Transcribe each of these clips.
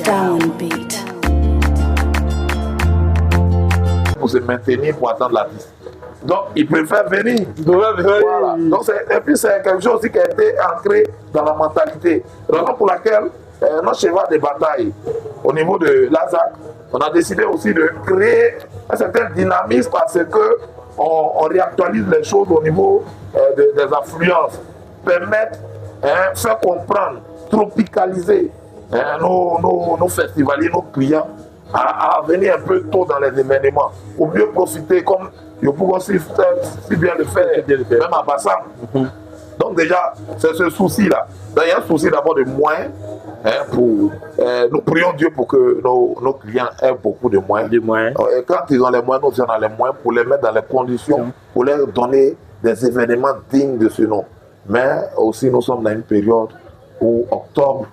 Downbeat. Pour se maintenir, pour attendre l'artiste. Donc, il préfère venir. Voilà. Donc, et puis, c'est quelque chose aussi qui a été ancré dans la mentalité. Raison pour laquelle notre cheval de bataille au niveau de l'ASAC, on a décidé aussi de créer un certain dynamisme parce que on réactualise les choses au niveau des affluences, permettre, faire comprendre, tropicaliser nos festivaliers, nos clients à venir un peu tôt dans les événements pour mieux profiter comme je pourrais aussi si bien le faire, même à Bassam. Donc déjà, c'est ce souci-là. Il y a un souci d'abord de moyens. Nous prions Dieu pour que nos clients aient beaucoup de moyens. Et quand ils ont les moyens, nous avons les moyens pour les mettre dans les conditions, pour leur donner des événements dignes de ce nom. Mais aussi, nous sommes dans une période où octobre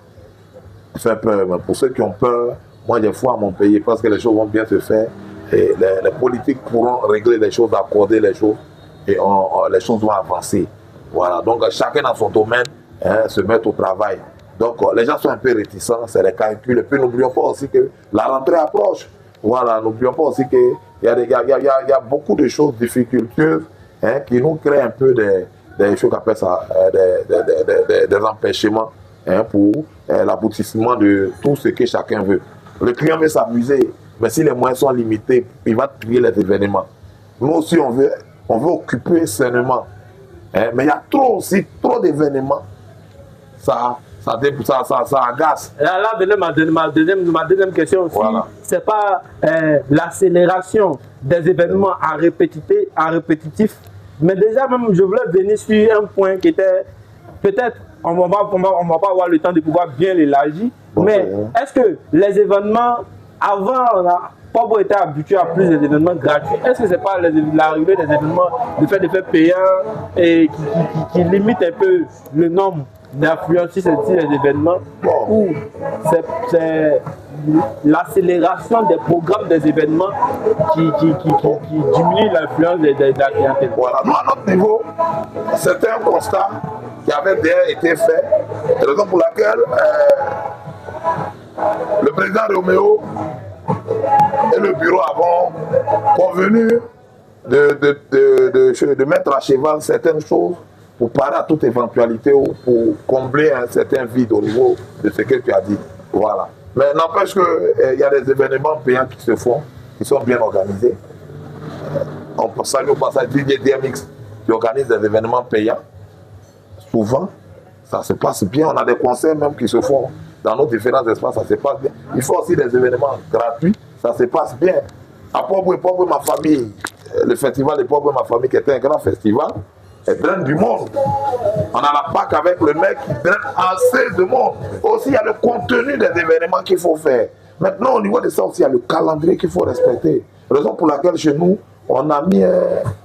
fait peur. Mais pour ceux qui ont peur, moi j'ai foi à mon pays parce que les choses vont bien se faire. Et les politiques pourront régler les choses, accorder les choses et les choses vont avancer. Voilà, donc chacun dans son domaine se met au travail. Donc les gens sont un peu réticents, c'est les calculs. Et puis n'oublions pas aussi que la rentrée approche. Voilà, n'oublions pas aussi qu'il y a beaucoup de choses difficultueuses qui nous créent un peu des choses qu'on appelle ça, des empêchements pour l'aboutissement de tout ce que chacun veut. Le client veut s'amuser. Mais si les moyens sont limités, il va trier les événements. Nous aussi, on veut occuper sainement. Mais il y a trop d'événements. Ça agace. Là venait ma deuxième question aussi. Voilà. C'est pas l'accélération des événements à répétitif. Mais déjà, même, je voulais venir sur un point qui était peut-être, on va pas avoir le temps de pouvoir bien l'élargir. Bon, mais est-ce que les événements avant, on n'a pas été habitué à plus d'événements gratuits. Est-ce que ce n'est pas l'arrivée des événements, le fait de faire payant et qui limite un peu le nombre d'influenceurs sur les événements ou c'est l'accélération des programmes des événements qui diminue l'influence de la clientèle? Voilà, nous à notre niveau, c'est un constat qui avait déjà été fait, raison pour laquelle le président Roméo et le bureau avons convenu de mettre à cheval certaines choses pour parer à toute éventualité ou pour combler un certain vide au niveau de ce que tu as dit. Voilà. Mais n'empêche qu'il y a des événements payants qui se font, qui sont bien organisés. On peut saluer au passage Didier DMX qui organise des événements payants. Souvent, ça se passe bien. On a des concerts même qui se font dans nos différents espaces, ça se passe bien. Il faut aussi des événements gratuits, ça se passe bien. À Port-Boué, ma famille, le festival de Port-Boué, ma famille, qui était un grand festival, elle draine du monde. On a la Pâque avec le mec qui draine assez de monde. Aussi, il y a le contenu des événements qu'il faut faire. Maintenant, au niveau de ça aussi, il y a le calendrier qu'il faut respecter. Raison pour laquelle chez nous, on a mis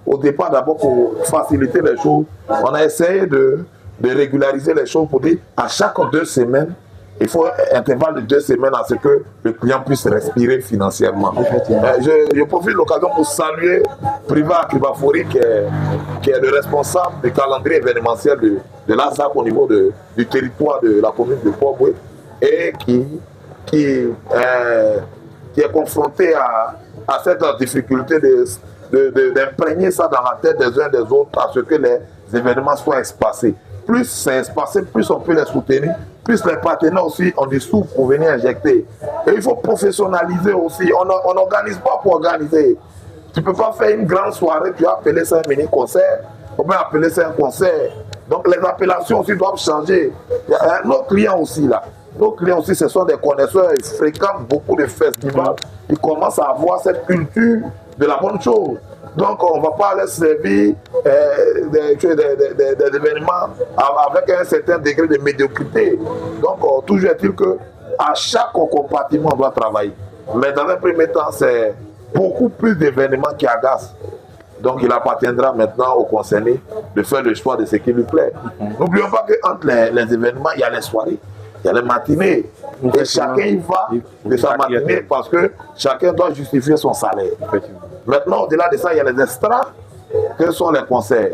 au départ d'abord pour faciliter les choses, on a essayé de régulariser les choses pour dire à chaque 2 semaines, il faut un intervalle de 2 semaines à ce que le client puisse respirer financièrement. Je profite de l'occasion pour saluer Priva Kibafori qui est le responsable du calendrier événementiel de l'ASAC au niveau du territoire de la commune de Port-Boué et qui est confronté à cette difficulté d'imprégner ça dans la tête des uns des autres à ce que les événements soient espacés. Plus c'est espacé, plus on peut les soutenir, plus les partenaires aussi ont des sous pour venir injecter. Et il faut professionnaliser aussi. On n'organise pas pour organiser. Tu ne peux pas faire une grande soirée, tu as appelé ça un mini-concert, on peut appeler ça un concert. Donc les appellations aussi doivent changer. Nos clients aussi là. Nos clients aussi, ce sont des connaisseurs, ils fréquentent beaucoup de festivals, ils commencent à avoir cette culture de la bonne chose. Donc on ne va pas aller servir des événements avec un certain degré de médiocrité. Donc toujours est-il qu'à chaque compartiment on doit travailler. Mais dans un premier temps, c'est beaucoup plus d'événements qui agacent. Donc il appartiendra maintenant aux concernés de faire le choix de ce qui lui plaît. N'oublions pas qu'entre les événements, il y a les soirées, il y a les matinées. Et chacun y va de sa matinée parce que chacun doit justifier son salaire. Maintenant, au-delà de ça, il y a les extras. Quels sont les concerts?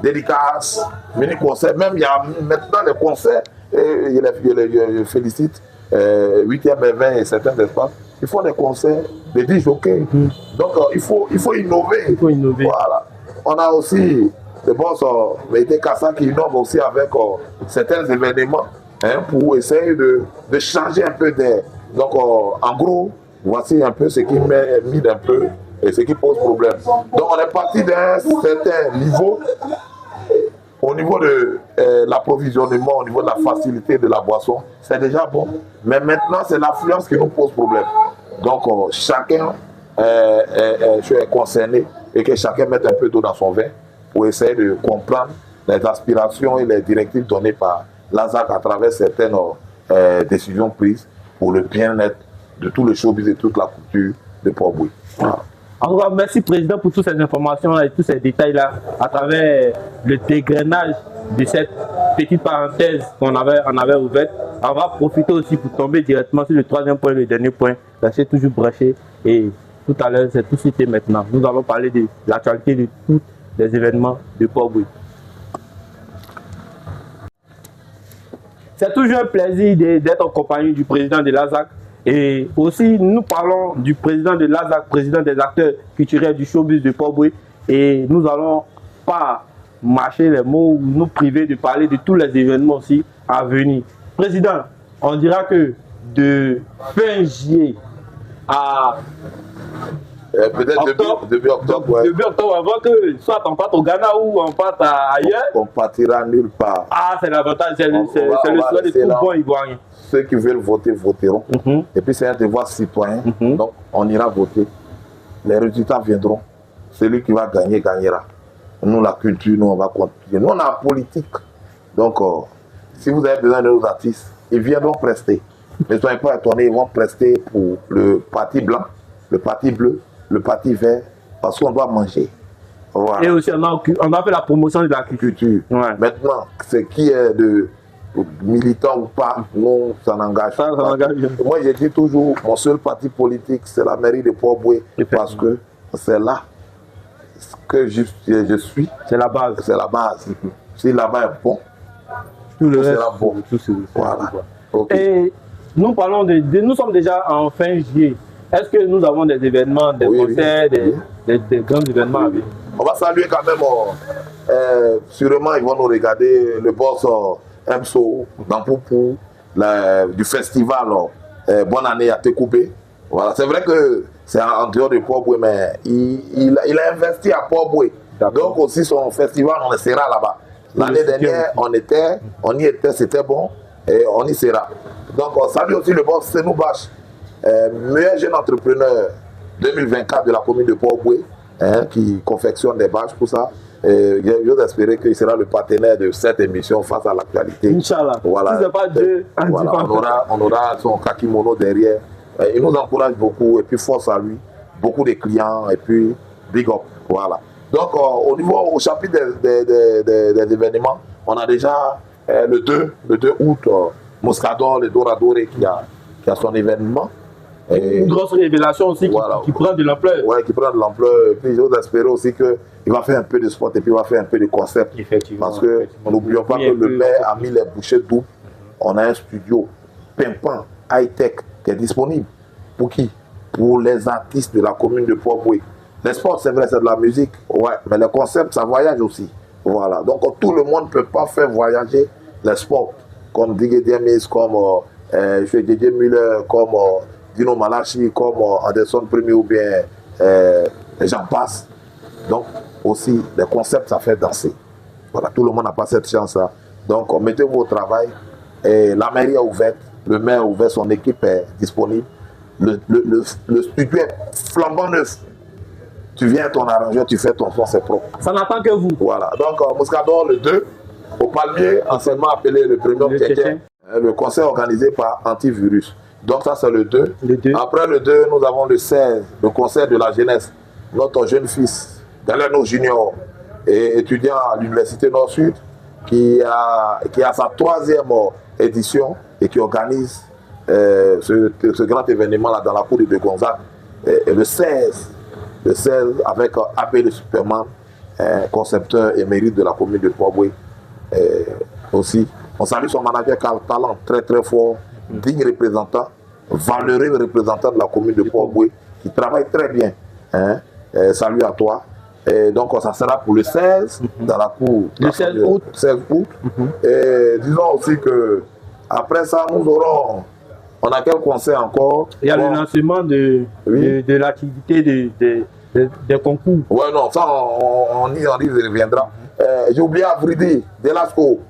Dédicaces, mini-concerts. Même il y a maintenant les concerts. Et je félicite 8e événement et certains espaces, ils font des concerts, des disjockeys. Donc il faut innover. Il faut innover. Voilà. On a aussi des boss Mété Kassa qui innovent aussi avec certains événements pour essayer de changer un peu d'air. Donc en gros, voici un peu ce qui mine un peu et ce qui pose problème. Donc on est parti d'un certain niveau au niveau de l'approvisionnement, au niveau de la facilité de la boisson, c'est déjà bon. Mais maintenant, c'est l'affluence qui nous pose problème. Donc chacun est concerné et que chacun mette un peu d'eau dans son vin pour essayer de comprendre les aspirations et les directives données par l'ASAC à travers certaines décisions prises pour le bien-être de tout le showbiz et toute la culture de Port-Bouilly. Voilà. En tout cas, merci Président pour toutes ces informations et tous ces détails-là à travers le dégrainage de cette petite parenthèse qu'on avait ouverte. On va profiter aussi pour tomber directement sur le troisième point, le dernier point. Restez toujours branché et tout à l'heure, c'est tout de suite et maintenant. Nous allons parler de l'actualité de tous les événements de Port-Bouilly. C'est toujours un plaisir d'être en compagnie du président de l'ASAC. Et aussi, nous parlons du président de l'ASAC, président des acteurs culturels du showbiz de Port-Bouilly. Et nous n'allons pas mâcher les mots ou nous priver de parler de tous les événements aussi à venir. Président, on dira que de fin juillet à peut-être début octobre. Ouais. Début octobre, avant que soit on parte au Ghana ou on parte ailleurs. On partira nulle part. Ah, c'est l'avantage, c'est le souhait de tout bon Ivoirien. Ceux qui veulent voter, voteront. Et puis c'est un devoir citoyen. Donc on ira voter. Les résultats viendront. Celui qui va gagner, gagnera. Nous, la culture, nous, on va continuer. Nous, on a la politique. Donc, si vous avez besoin de nos artistes, ils viendront prester. Ne soyez pas étonnés, ils vont prester pour le parti blanc, le parti bleu, le parti vert, parce qu'on doit manger. Voilà. Et aussi, on a fait la promotion de la culture. Ouais. Maintenant, ce qui est de militant ou pas, nous, ça n'engage pas. Moi, j'ai dit toujours, mon seul parti politique, c'est la mairie de Port-Bouilly, parce que c'est là que je suis. C'est la base. C'est la base. Si là-bas est bon, tout le reste sera bon. Voilà. Okay. Et nous parlons nous sommes déjà en fin juillet. Est-ce que nous avons des événements, des concerts, des grands événements à venir? On va saluer quand même, sûrement ils vont nous regarder, le boss MSO dans Poupou, du festival Bonne année à Tekoubé. Voilà. C'est vrai que c'est en dehors de Port-Bouilly, mais il a investi à Port-Bouilly. Donc aussi son festival, on sera là-bas. L'année dernière, on y était, c'était bon, et on y sera. Donc on salue aussi le boss Senou Bache, meilleur jeune entrepreneur 2024 de la commune de Port-Bouilly, qui confectionne des bâches pour ça. J'ose espérer qu'il sera le partenaire de cette émission face à l'actualité. Inch'Allah. Voilà. Si c'est pas Dieu, voilà. On aura son kakimono derrière. Il nous encourage beaucoup et puis force à lui. Beaucoup de clients et puis big up. Voilà. Donc au chapitre des événements, on a déjà le 2 août, Moscador, le Doradore qui a son événement. Et une grosse révélation aussi qui prend de l'ampleur. Oui, qui prend de l'ampleur. Et puis j'ose espérer aussi qu'il va faire un peu de sport et puis il va faire un peu de concept. Effectivement. Parce que n'oublions pas que le maire a mis les bouchées doubles. On a un studio pimpant, high-tech, qui est disponible. Pour qui? Pour les artistes de la commune de Port-Bouilly. Les sports, c'est vrai, c'est de la musique, ouais, mais le concept, ça voyage aussi. Voilà. Donc tout le monde ne peut pas faire voyager les sports, comme Didier Demis, comme Didier Müller, comme Dino Malachi, comme Anderson Premier ou bien j'en passe. Donc aussi, les concepts, ça fait danser. Voilà, tout le monde n'a pas cette chance-là. Donc mettez-vous au travail. Et la mairie est ouverte, le maire a ouvert, son équipe est disponible. Le studio est flambant neuf. Tu viens ton arrangeur, tu fais ton son, c'est propre. Ça n'attend que vous. Voilà. Donc, Moscador, le 2, au Palmier, anciennement appelé le Premium Tchétchène, le concert organisé par Antivirus. Donc, ça, c'est le 2. Après le 2, nous avons le 16, le concert de la jeunesse. Notre jeune fils, Galeno Junior, étudiant à l'Université Nord-Sud, qui a sa 3e édition et qui organise ce grand événement-là dans la cour de Gonzague. Et le 16 avec AP le Superman, concepteur émérite de la commune de Port-Bouilly. Aussi, on salue son manager Carl Talent, très très fort, digne représentant, valeureux représentant de la commune de Port-Boué, qui travaille très bien. Hein. Salut à toi. Et donc, ça sera pour le 16, dans la cour. Le 16 août. 16 août. Et disons aussi que après ça, nous aurons. On a quel concert encore? Il y a le lancement de l'activité des concours. Ouais, non, ça, on y reviendra. J'ai oublié Avridi, Delasco,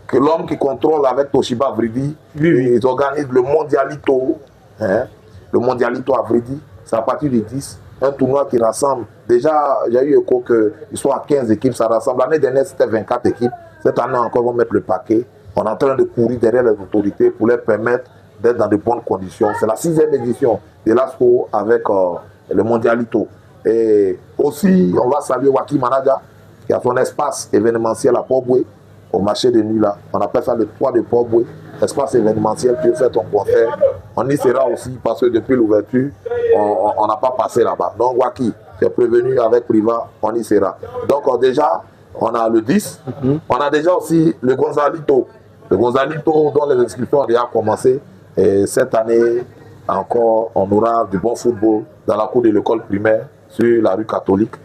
que l'homme qui contrôle avec Toshiba Avridi, ils organisent le Mondialito. Hein, le Mondialito Avridi, c'est à partir du 10. Un tournoi qui rassemble. Déjà, il y a eu écho qu'ils soient à 15 équipes, ça rassemble. L'année dernière, c'était 24 équipes. Cette année encore, ils vont mettre le paquet. On est en train de courir derrière les autorités pour leur permettre d'être dans de bonnes conditions. C'est la 6e édition de l'ASCO avec le Mondialito. Et aussi, on va saluer Waki Manaja, qui a son espace événementiel à Port-Boué, au marché de nuit là. On appelle ça le toit de Port-Boué. Espace événementiel, tu fais ton concert. On y sera aussi parce que depuis l'ouverture, on n'a pas passé là-bas. Donc, Waki, tu es prévenu avec Priva, on y sera. Donc, déjà, on a le 10. On a déjà aussi le Gonzalito. Le Gonzalito, dont les inscriptions ont déjà commencé. Et cette année, encore, on aura du bon football dans la cour de l'école primaire, sur la rue catholique.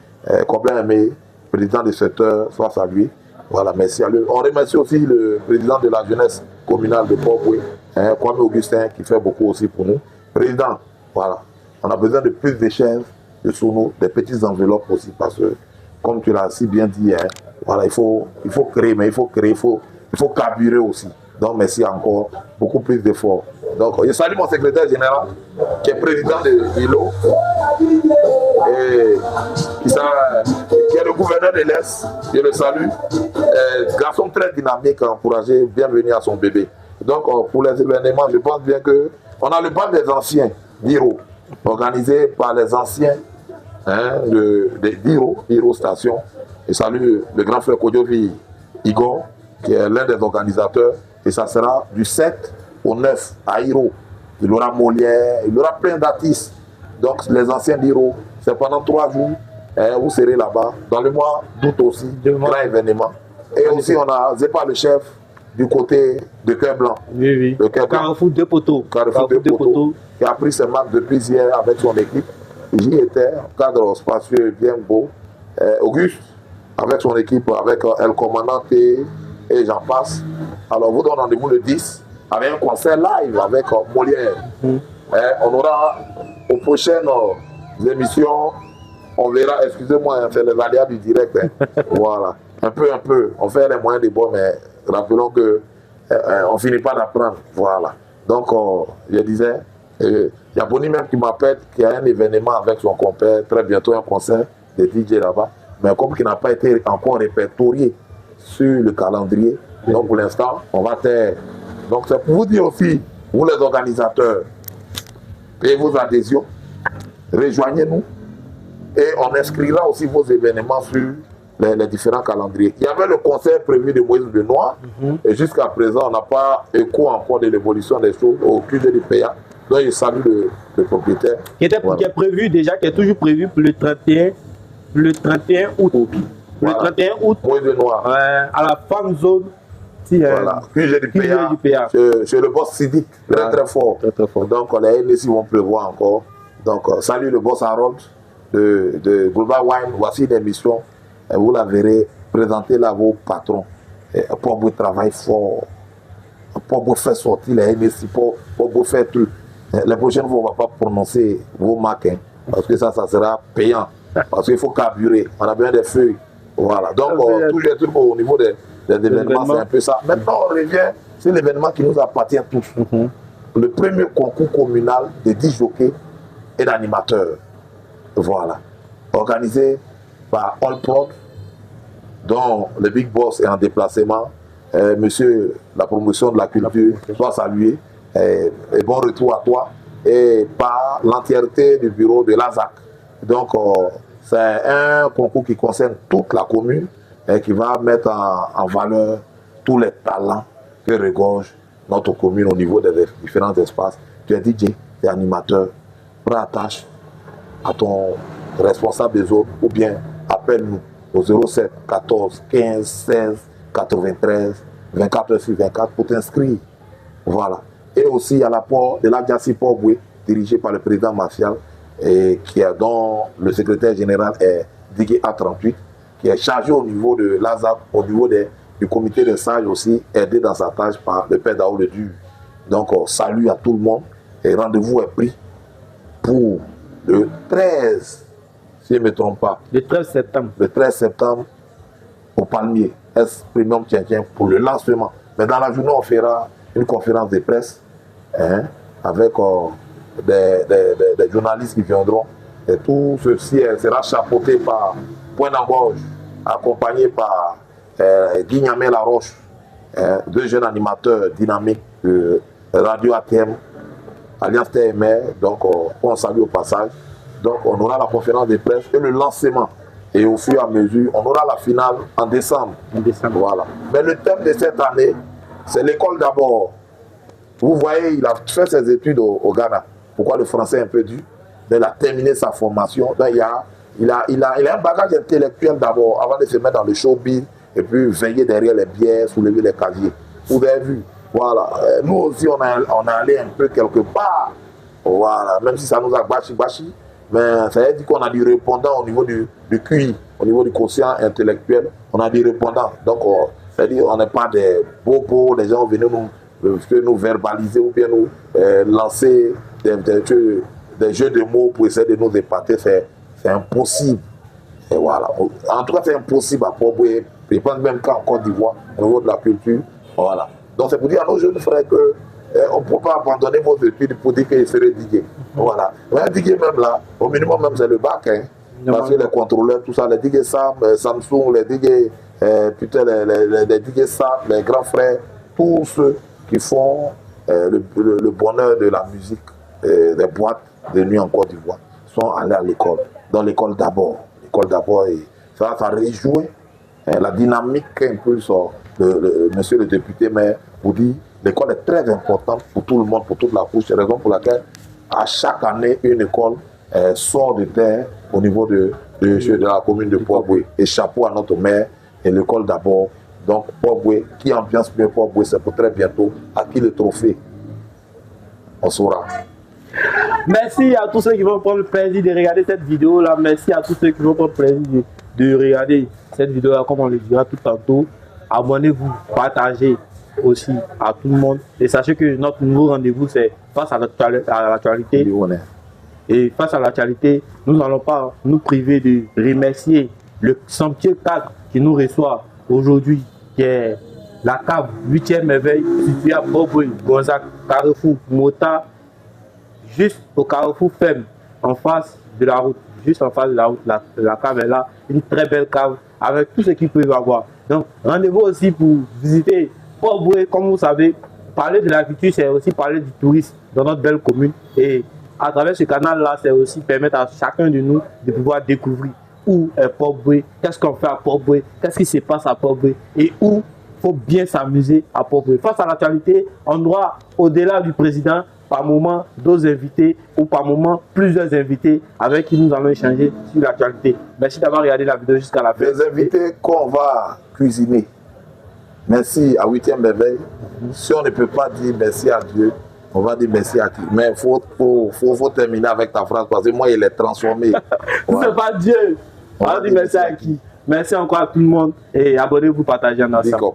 Combien aimé, président du secteur, soit salué. Voilà, merci à lui. On remercie aussi le président de la jeunesse communale de Port-Boué, Kwame Augustin, qui fait beaucoup aussi pour nous. Président, voilà, on a besoin de plus de chaises, de sonos, des petites enveloppes aussi, parce que, comme tu l'as si bien dit, hein, voilà, il faut créer, mais il faut carburer aussi. Donc, merci encore, beaucoup plus d'efforts. Donc, je salue mon secrétaire général, qui est président de l'ILO, et qui est le gouverneur de l'Est, je le salue. Garçon très dynamique, encouragé, bienvenue à son bébé. Donc, pour les événements, je pense bien qu'on a le bal des anciens d'Iro, organisé par les anciens d'Iro Station. Je salue le grand frère Kodjovi Igor, qui est l'un des organisateurs, et ça sera du 7 au 9 à Iro. Il aura Molière, il aura plein d'artistes. Donc les anciens d'Iro, c'est pendant 3 jours, vous serez là-bas. Dans le mois d'août aussi, grand événement. Et aussi on a Zepa le chef du côté de Cœur Blanc. Oui. Le Carrefour de Poteaux. Carrefour de Poteaux, qui a pris ses marques depuis hier avec son équipe. J'y étais, cadre spacieux bien beau. Auguste, avec son équipe, avec El Commandante et j'en passe. Alors vous donne rendez-vous le 10 avec un concert live avec Molière. On aura aux prochaines émissions, on verra, excusez-moi, on fait les aléas du direct. Voilà, un peu, on fait les moyens de bord, mais rappelons que on finit pas d'apprendre. Voilà. Donc, je disais, il y a Bonnie même qui m'appelle, qui a un événement avec son compère, très bientôt un concert de DJ là-bas, mais comme il n'a pas été encore répertorié sur le calendrier, donc pour l'instant, on va taire. Donc c'est pour vous dire aussi, vous les organisateurs, payez vos adhésions, rejoignez-nous et on inscrira aussi vos événements sur les différents calendriers. Il y avait le concert prévu de Moïse Benoît et jusqu'à présent, on n'a pas écho encore de l'évolution des choses au QG du PA. Donc je salue le propriétaire. Qui est prévu déjà, qui est toujours prévu pour le 31 août. Le 31 août, Moïse Benoît. À la fan zone. Voilà, QG du PA. C'est le boss Sidic, très fort. Très fort. Donc les NSI vont prévoir encore. Donc salut le boss Harold de Boulevard Wine. Voici l'émission. Vous la verrez, présentez-la à vos patrons. Pour vous travailler fort. Pour vous faire sortir les NSI, pour vous faire tout. Les prochaines fois, on ne va pas prononcer vos marques, hein, parce que ça sera payant. Parce qu'il faut carburer. On a besoin des feuilles. Voilà. Donc, tous les trucs au niveau des événements, c'est un peu ça. Maintenant, on revient sur l'événement qui nous appartient tous. Le premier concours communal de 10 jockeys et d'animateurs. Voilà. Organisé par All Prod, dont le Big Boss est en déplacement. Monsieur, la promotion de la culture, soit salué. Et bon retour à toi. Et par l'entièreté du bureau de l'ASAC. Donc, c'est un concours qui concerne toute la commune et qui va mettre en valeur tous les talents que regorge notre commune au niveau des différents espaces. Tu es DJ, tu es animateur, prends attache à ton responsable des autres ou bien appelle-nous au 07 14 15 16 93 24 sur 24 pour t'inscrire Voilà. Et aussi, il y a l'apport de la Diassi Port-Boué, dirigé par le président Martial, et dont le secrétaire général est Digue A38, qui est chargé au niveau de l'ASAP, au niveau du comité de sages aussi, aidé dans sa tâche par le père Daoud Ledur. Donc, salut à tout le monde et rendez-vous est pris pour le 13, si je ne me trompe pas. Le 13 septembre. Le 13 septembre au Palmier, S Premium Tchintchen, pour le lancement. Mais dans la journée, on fera une conférence de presse avec des journalistes qui viendront. Et tout ceci sera chapeauté par Point d'Angorge, accompagné par Guy Niamé Laroche, deux jeunes animateurs dynamiques de Radio ATM, Alliance TMR, donc on salue au passage. Donc on aura la conférence de presse et le lancement. Et au fur et à mesure, on aura la finale en décembre. Voilà. Mais le thème de cette année, c'est l'école d'abord. Vous voyez, il a fait ses études au Ghana. Pourquoi le français est un peu dur? Il a terminé sa formation. Donc, il a un bagage intellectuel d'abord, avant de se mettre dans le showbiz et puis veiller derrière les bières, soulever les casiers. Vous avez vu? Voilà. Nous aussi, on a allé un peu quelque part. Voilà. Même si ça nous a bâchi. Mais ça veut dire qu'on a du répondant au niveau du QI, au niveau du quotient intellectuel. On a du répondant. Donc, c'est-à-dire on n'est pas des bobos, les gens viennent nous verbaliser ou bien nous lancer des jeux de mots pour essayer de nous épater. C'est impossible. Et voilà. En tout cas, c'est impossible à Port-Boué. Je pense même qu'en Côte d'Ivoire, au niveau de la culture. Voilà. Donc, c'est pour dire à nos jeunes frères que on ne peut pas abandonner vos études pour dire qu'il serait DJ. Voilà. Mais un DJ même là, au minimum même c'est le bac. Parce que les contrôleurs, tout ça, les DJ Sam, Samsung, les DJ, les DJ Sam, les grands frères, tous ceux qui font le bonheur de la musique, des boîtes de nuit en Côte d'Ivoire, sont allés à l'école. Dans l'école d'abord. L'école d'abord, et ça réjouit la dynamique qu'impulse monsieur le député maire pour dire l'école est très importante pour tout le monde, pour toute la couche. C'est la raison pour laquelle, à chaque année, une école sort de terre au niveau de la commune de Port-Boué. Et chapeau à notre maire et l'école d'abord. Donc, Port-Boué, qui ambiance bien Port-Boué, c'est pour très bientôt à qui le trophée. On saura. Merci à tous ceux qui vont prendre le plaisir de regarder cette vidéo-là. Merci à tous ceux qui vont prendre le plaisir de regarder cette vidéo-là, comme on le dira tout tantôt. Abonnez-vous, partagez aussi à tout le monde. Et sachez que notre nouveau rendez-vous, c'est face à l'actualité. Et face à l'actualité, nous n'allons pas nous priver de remercier le somptueux cadre qui nous reçoit aujourd'hui, qui est la cave 8e merveille, située à Port-Boué, Gonzague, Carrefour, Mota, juste au Carrefour Femme, en face de la route. Juste en face de la route, la cave est là, une très belle cave avec tout ce qu'il peut y avoir. Donc, rendez-vous aussi pour visiter Port-Boué. Comme vous savez, parler de la culture, c'est aussi parler du tourisme dans notre belle commune. Et à travers ce canal-là, c'est aussi permettre à chacun de nous de pouvoir découvrir où est Port-Boué, qu'est-ce qu'on fait à Port-Boué, qu'est-ce qui se passe à Port-Boué et où il faut bien s'amuser à Port-Boué. Face à l'actualité, on doit, au-delà du président, par moment, d'autres invités ou par moment, plusieurs invités avec qui nous allons échanger sur l'actualité. Merci d'avoir regardé la vidéo jusqu'à la fin. Les invités qu'on va cuisiner. Merci à 8e merveille. Si on ne peut pas dire merci à Dieu, on va dire merci à qui. Mais il faut terminer avec ta phrase parce que moi, il est transformé. C'est pas Dieu. On va dire merci à qui. Merci encore à tout le monde et abonnez-vous, partagez en ensemble.